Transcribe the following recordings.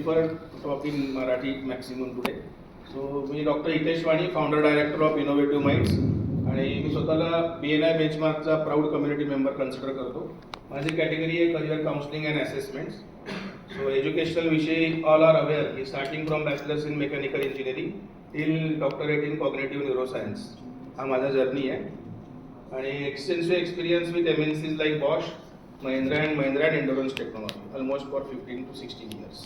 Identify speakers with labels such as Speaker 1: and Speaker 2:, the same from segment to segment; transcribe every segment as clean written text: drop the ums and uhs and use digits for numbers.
Speaker 1: prefer to talk in Marathi maximum today. So मी doctor Hitesh Wani, founder director of innovative minds, आणि मी स्वतःला BNI बेंचमार्कचा प्राऊड कम्युनिटी मेंबर कन्सिडर करतो. माझी कॅटेगरी आहे career counselling and assessments. So educational विषयी ऑल आर अवेअर की starting from bachelors in mechanical engineering till doctorate in cognitive neuroscience हा माझा जर्नी आहे. आणि extensive experience with MNCs like Bosch, Mahindra and endurance technology almost for 15 to 16 years.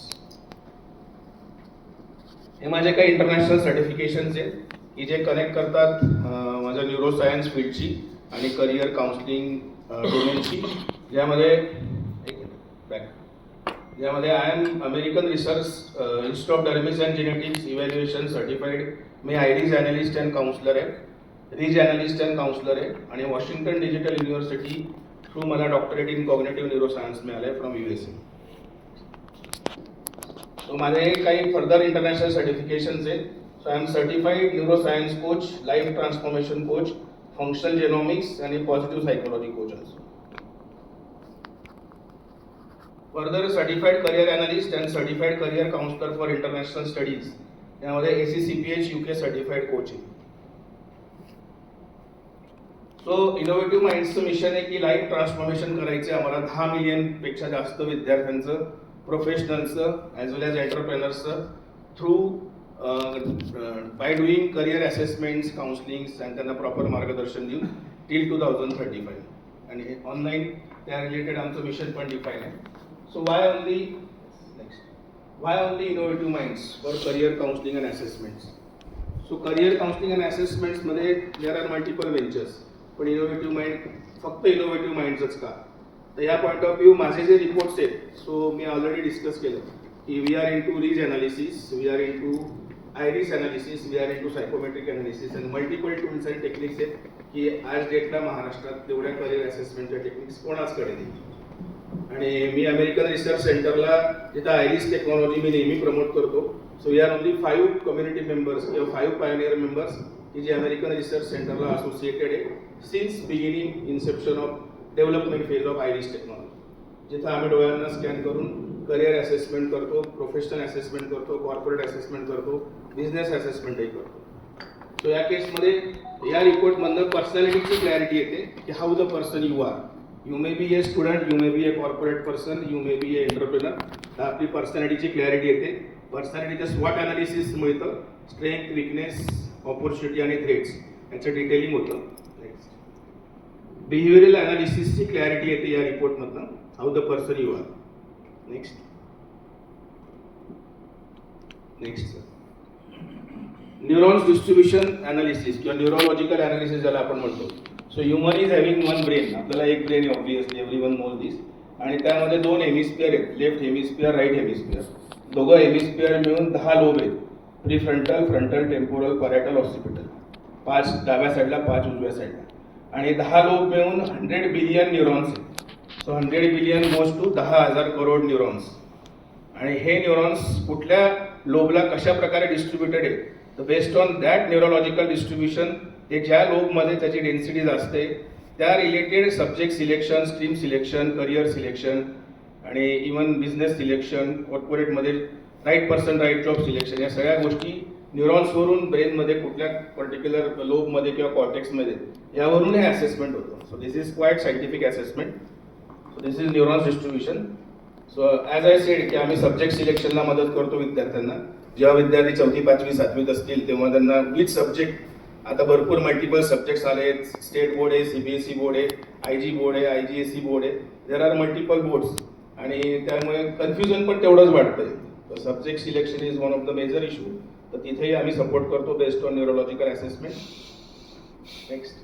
Speaker 1: हे माझे काही international certifications आहेत की जे कनेक्ट करतात माझ्या न्यूरोसायन्स फील्डची आणि करिअर काउन्सिलिंग डोमेनची. ज्यामध्ये I am American research institute of dermis and genetics evaluation certified. मी आयरिस ॲनालिस्ट अँड काउन्सिलर आहे, रिज ॲनालिस्ट अँड काउन्सिलर आहे, आणि वॉशिंग्टन डिजिटल युनिव्हर्सिटी थ्रू मला डॉक्टरेट इन कॉग्नेटिव्ह न्यूरोसायन्स मिळालं आहे फ्रॉम USA. सो माझे काही फर्दर इंटरनॅशनल सर्टिफिकेशन्स आहेत. So I am certified neuroscience coach, life transformation coach, functional genomics आणि positive psychology coach also. Further certified career analyst and certified career counsellor for international studies, यामध्ये ACCPH UK certified coach आहे. So innovative माइंड्सचं mission आहे की life transformation करायचं आहे आम्हाला 10 मिलियनपेक्षा जास्त विद्यार्थ्यांचं, प्रोफेशनल्सचं ॲज वेल ॲज एंटरप्रेनर्सचं through by doing career assessments, counsellings आणि त्यांना प्रॉपर मार्गदर्शन देऊन टिल 2035. आणि ऑनलाईन त्या रिलेटेड आमचं मिशन पण डिफाईन आहे. So why only innovative minds for career counselling and assessments. So career counselling and असेसमेंट्समध्ये देअर आर मल्टिपल व्हेंचर्स, पण इनोव्हेटिव्ह माइंड फक्त इनोव्हेटिव्ह माइंड्सच का? तर या पॉईंट ऑफ व्ह्यू माझे जे रिपोर्ट्स आहेत, सो मी ऑलरेडी डिस्कस केलं की we are into ridge analysis, we are into iris analysis, we are into psychometric analysis, आणि मल्टिपल टूल्स अँड टेक्निक्स आहेत की आज डेटला महाराष्ट्रात तेवढ्या करिअर असेसमेंटच्या टेक्निक्स कोणाचकडे नाही. आणि मी अमेरिकन रिसर्च सेंटरला जिथं आयरिस टेक्नॉलॉजी मी नेहमी प्रमोट करतो. So we are only 5 community members किंवा 5 पायोनियर मेंबर्स की जे अमेरिकन रिसर्च सेंटरला असोसिएटेड आहे since beginning inception of development phase of iris technology, जिथं आम्ही डोळ्यांना स्कॅन करून करिअर असेसमेंट करतो, प्रोफेशनल असेसमेंट करतो, कॉर्पोरेट असेसमेंट करतो, बिझनेस असेसमेंटही करतो. सो या केसमध्ये या रिपोर्टमधनं पर्सनॅलिटीची क्लॅरिटी येते की how the person you are. You may be a student, you may be a corporate person, you may be a entrepreneur. तर आपली पर्सनॅलिटीची क्लॅरिटी येते. पर्सनॅलिटीचं स्वॉट ॲनालिसिस मिळतं, स्ट्रेंथ, विकनेस, ऑपॉर्च्युनिटी आणि थ्रेट्स याचं डिटेलिंग होतं. बिहेवियरल ॲनालिसिसची क्लॅरिटी येते या रिपोर्टमधनं, how the person you are. Next neurons distribution analysis किंवा न्यूरोलॉजिकल ॲनालिसिस ज्याला आपण म्हणतो. So human is having one brain, आपल्याला एक ब्रेन आहे ऑब्व्हियसली, एव्हरीवन नोज दिस, आणि त्यामध्ये 2 हेमिस्फिअर आहेत, लेफ्ट हेमिस्फिअर, राईट हेमिस्फिअर. दोघं हेमिस्फिअर मिळून 10 लोब आहेत, प्रीफ्रंटल, फ्रंटल, टेम्पोरल, पॅराटल, ऑक्सिपिटल. 5 डाव्या साईडला, 5 उजव्या साईडला, आणि 10 लोब मिळून 100 बिलियन न्यूरॉन्स आहेत. So 100 billion goes to 10,000 crore neurons. आणि हे न्यूरॉन्स कुठल्या लोबला कशा प्रकारे डिस्ट्रीब्युटेड आहे, तर based on that neurological distribution ते ज्या लोबमध्ये त्याची डेन्सिटी जास्त आहे त्या related subject selection, stream selection, career selection, आणि इवन बिझनेस सिलेक्शन, कॉर्पोरेटमध्ये right person right job selection, या सगळ्या गोष्टी न्यूरॉन्सवरून ब्रेनमध्ये कुठल्या पर्टिक्युलर लोबमध्ये किंवा कॉर्टेक्समध्ये यावरून हे असेसमेंट होतं. So this is quite scientific assessment. So this is neurons distribution. So as I said की आम्ही सब्जेक्ट सिलेक्शनला मदत करतो विद्यार्थ्यांना. जेव्हा विद्यार्थी 4वी, 5वी, 7वीत असतील तेव्हा त्यांना विच सब्जेक्ट, आता भरपूर मल्टिपल सब्जेक्ट्स आले आहेत. स्टेट बोर्ड आहे, CBSE बोर्ड आहे, IG बोर्ड आहे, IGSE बोर्ड आहे, देर आर मल्टिपल बोर्ड्स, आणि त्यामुळे कन्फ्युजन पण तेवढंच वाटतंय. Subject selection is one of the major issue. तर तिथेही आम्ही सपोर्ट करतो based on neurological assessment. Next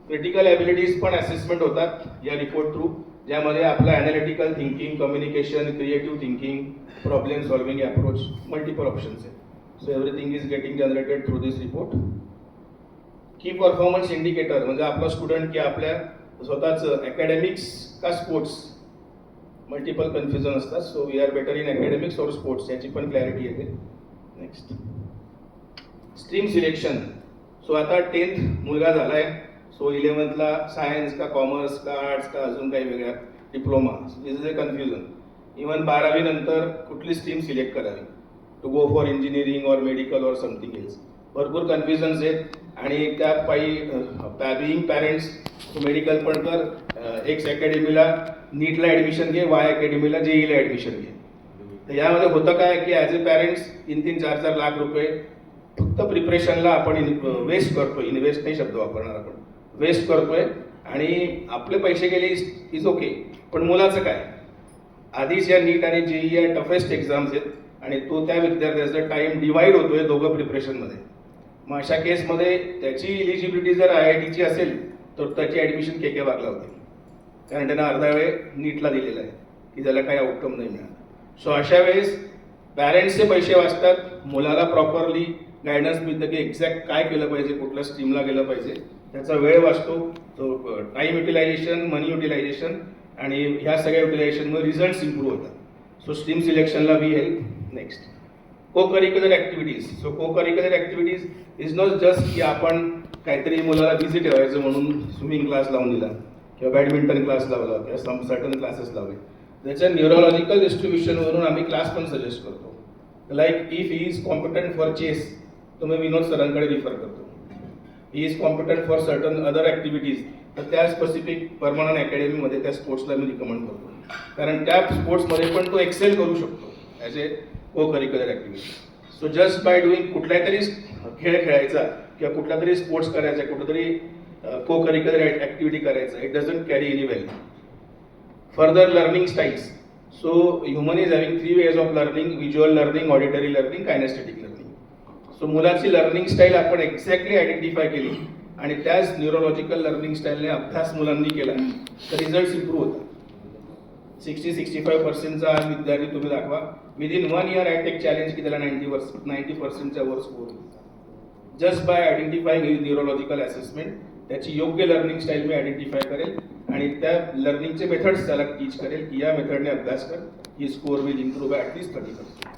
Speaker 1: critical abilities पण असेसमेंट होतात या रिपोर्ट थ्रू, ज्यामध्ये आपलं analytical thinking, communication, creative thinking, problem solving approach, multiple options आहेत. So everything is getting generated through this report. की परफॉर्मन्स इंडिकेटर म्हणजे आपला स्टुडंट की आपल्या स्वतःच अकॅडमिक्स का स्पोर्ट्स, मल्टिपल कन्फ्युजन असतात. So we are better in academics और स्पोर्ट्स याची पण क्लॅरिटी येते. Next stream selection. सो आता 10th मुलगा झाला आहे, सो 11thला सायन्स का कॉमर्स का आर्ट्स का अजून काही वेगळ्या diploma, this is a confusion. Even 12वी नंतर कुठली स्ट्रीम सिलेक्ट करावी, टू गो फॉर इंजिनिअरिंग और मेडिकल और समथिंग एल्स. भरपूर कन्फ्युजन्स आहेत आणि त्या पायी बिईंग पॅरेंट्स तू मेडिकल पण कर, एक्स अकॅडमीला नीटला ॲडमिशन घे, वाय अकॅडमीला जेईला ॲडमिशन घे. तर यामध्ये होतं काय की ॲज अ पॅरेंट्स 3-3, 4-4 लाख रुपये फक्त प्रिपरेशनला आपण वेस्ट करतोय. इन्व्हेस्ट नाही शब्द वापरणार आपण, वेस्ट करतोय. आणि आपले पैसे गेले इज ओके, पण मुलाचं काय? आधीच या नीट आणि जेई या टफेस्ट एक्झाम्स आहेत आणि तो त्या विद्यार्थ्याचा टाइम डिवाइड होतोय दोघं प्रिपरेशनमध्ये. मग अशा केसमध्ये त्याची इलिजिबिलिटी जर IITची असेल तर त्याची ॲडमिशन के बागला होते, कारण त्यांना अर्धा वेळ नीटला दिलेला आहे की त्याला काही आउटकम नाही मिळाला. सो अशा वेळेस पॅरेंट्सचे पैसे वाचतात, मुलाला प्रॉपरली गायडन्स मिळतं की एक्झॅक्ट काय केलं पाहिजे, कुठल्या स्ट्रीमला गेलं पाहिजे, त्याचा वेळ वाचतो. तो टाईम युटिलायझेशन, मनी युटिलायझेशन आणि ह्या सगळ्या युटिलायझेशनमुळे रिझल्ट्स इम्प्रूव्ह होतात. सो स्ट्रीम सिलेक्शनला we help. Next, co curricular activities. So co curricular activities is not just की आपण काहीतरी मुलाला बिझी ठेवायचं म्हणून स्विमिंग क्लास लावून दिला किंवा बॅडमिंटन क्लास लावला किंवा सम सर्टन क्लासेस लावले. त्याच्या न्यूरोलॉजिकल डिस्ट्रीब्युशनवरून आम्ही क्लास पण सजेस्ट करतो. Like if he is competent for chess, तो मी विनोद सरांकडे रिफर करतो. He is competent for certain other activities, तर त्या स्पेसिफिक परमनंट अकॅडमीमध्ये त्या स्पोर्ट्सला मी रिकमेंड करतो, कारण त्या स्पोर्ट्समध्ये पण तो एक्सेल करू शकतो ॲज ए को curricular activity. So just by doing कुठल्या तरी खेळ खेळायचा किंवा कुठला तरी स्पोर्ट्स करायचा, कुठेतरी को करिक्युलर ॲक्टिव्हिटी करायचा, it doesn't carry any value. Further learning styles. So human is having 3 ways of learning: visual learning, auditory learning, kinesthetic learning. So मुलाची लर्निंग स्टाईल आपण एक्झॅक्टली आयडेंटिफाय केली आणि त्याच न्यूरोलॉजिकल लर्निंग स्टाईलने अभ्यास मुलांनी केला तर रिझल्ट्स इम्प्रूव्ह होतात. 60-65% आज विद्यार्थी तुम्ही दाखवा, within 1 year I take challenge की त्याला 90%च्या वर score. Just by identifying his neurological assessment, त्याची योग्य लर्निंग स्टाईल मी आयडेंटिफाय करेल आणि त्या लर्निंगचे मेथड्स त्याला टीच करेल की या मेथडने अभ्यास कर, ही score will improve by at least 30%.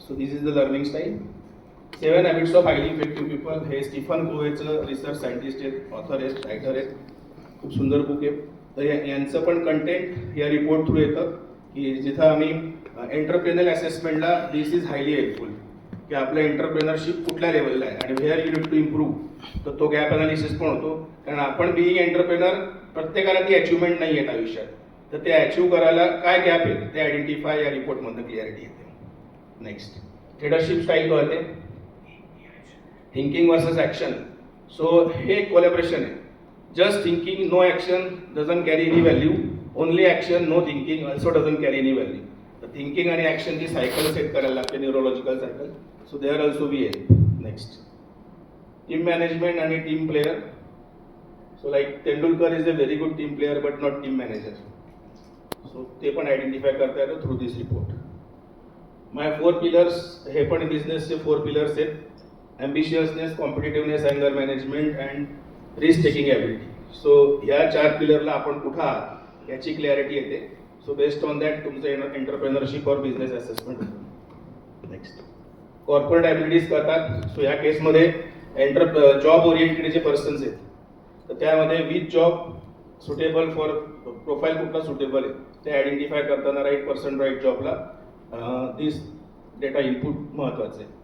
Speaker 1: So this is the learning style. 7 habits of highly effective people, हे स्टीफन कोव्हेचं रिसर्च सायंटिस्ट आहेत, ऑथर आहेत, रायटर आहेत. खूप सुंदर बुक आहे. तर यांचं पण कंटेंट या रिपोर्ट थ्रू येतं की जिथं आम्ही एंटरप्रेनर असेसमेंटला दिस इज हायली हेल्पफुल की आपलं एंटरप्रेनरशिप कुठल्या लेवलला आहे आणि where you need to improve. तर तो गॅप अनालिसिस पण होतो, कारण आपण बिईंग एंटरप्रेनर प्रत्येकाला ती अचिव्हमेंट नाही आहेत आयुष्यात, तर ते अचीव्ह करायला काय गॅप आहे ते आयडेंटिफाय या रिपोर्टमधनं क्लिअरिटी येते. नेक्स्ट, लीडरशिप स्टाईल कळते. Thinking versus action. सो हे कोलॅबरेशन आहे. Just thinking no action doesn't carry any value, only action no thinking also doesn't carry any value. तर थिंकिंग आणि ॲक्शनची सायकल सेट करायला लागते, neurological cycle. So there also we help. Next, team management आणि team player. So like Tendulkar is a very good team player but not team manager. So ते पण identify करता येतं through this report. My 4 pillars, हे पण बिझनेसचे 4 pillars आहेत: ambitiousness, competitiveness, अँगर management and risk taking ability. So ह्या 4 पिलरला आपण कुठं आहात याची क्लॅरिटी येते. सो बेस्ड ऑन दॅट तुमचं एंटरप्रेनरशिप और बिझनेस असेसमेंट होतं. नेक्स्ट, कॉर्पोरेट ॲबिलिटीज करतात. सो ह्या केसमध्ये जॉब ओरिएंटेड जे पर्सन्स आहेत, तर त्यामध्ये with job suitable for profile कुठला सुटेबल आहे ते आयडेंटिफाय करताना राईट पर्सन राईट जॉबला दिस डेटा इनपुट महत्त्वाचं आहे.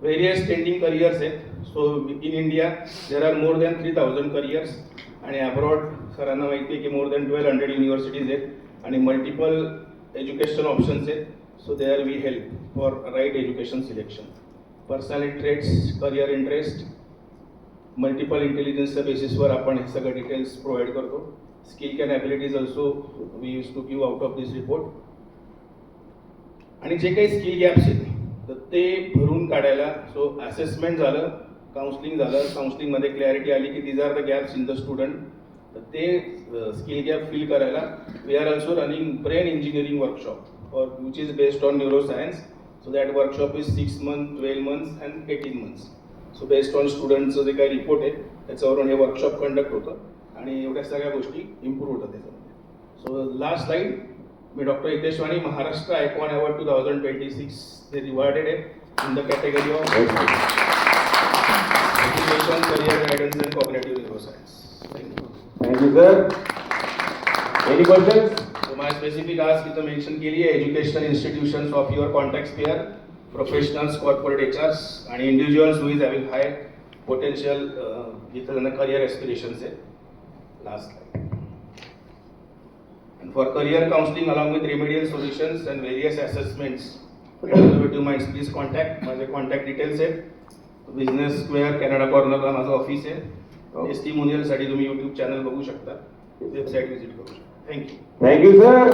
Speaker 1: व्हेरियस ट्रेंडिंग करिअर्स आहेत. So in India there are more than 3000 careers आणि अब्रॉड सरांना माहिती आहे की मोर दॅन 1200 युनिव्हर्सिटीज आहेत आणि मल्टिपल एज्युकेशन ऑप्शन्स आहेत. So there we help for right education selection. Personality traits, career interest, multiple इंटेलिजन्सच्या बेसिसवर आपण हे सगळं डिटेल्स प्रोव्हाइड करतो. Skill can abilities also we use to give out of this report. आणि जे काही स्किल गॅप्स आहेत तर ते भरून काढायला, सो असेसमेंट झालं, काउन्सिलिंग झालं, काउन्सिलिंगमध्ये क्लॅरिटी आली की these are the gaps in the student, तर ते स्किल गॅप फिल करायला we are also running brain engineering workshop और which is based on neuroscience. So that workshop is 6 months, 12 months and 18 months. So based on स्टुडंटचं जे काही report आहे त्याच्यावरून हे वर्कशॉप कंडक्ट होतं आणि एवढ्या सगळ्या गोष्टी इम्प्रूव्ह होतात त्याच्यामध्ये. सो लास्ट स्लाइड, मी doctor Hitesh Wani, Maharashtra icon award 2026 ते रिवॉर्डेड आहे in the category of education, career guidance and cognitive neuroscience.
Speaker 2: Thank you, sir. Any questions?
Speaker 1: So my specific ask इथं मेन्शन केली आहे educational institutions of your contact sphere, professionals, corporate HRs आणि individuals who is having high potential जिथं त्यांना career aspirations आहे. Last and for career counseling along with remedial solutions and various assessments and innovative minds, please contact. माझे contact details आहेत. Business square Canada कॉर्नरला माझं office आहे. टेस्टिमोनियलसाठी तुम्ही YouTube channel बघू शकता, वेबसाईट व्हिजिट करू शकता. थँक्यू.
Speaker 2: Thank you sir.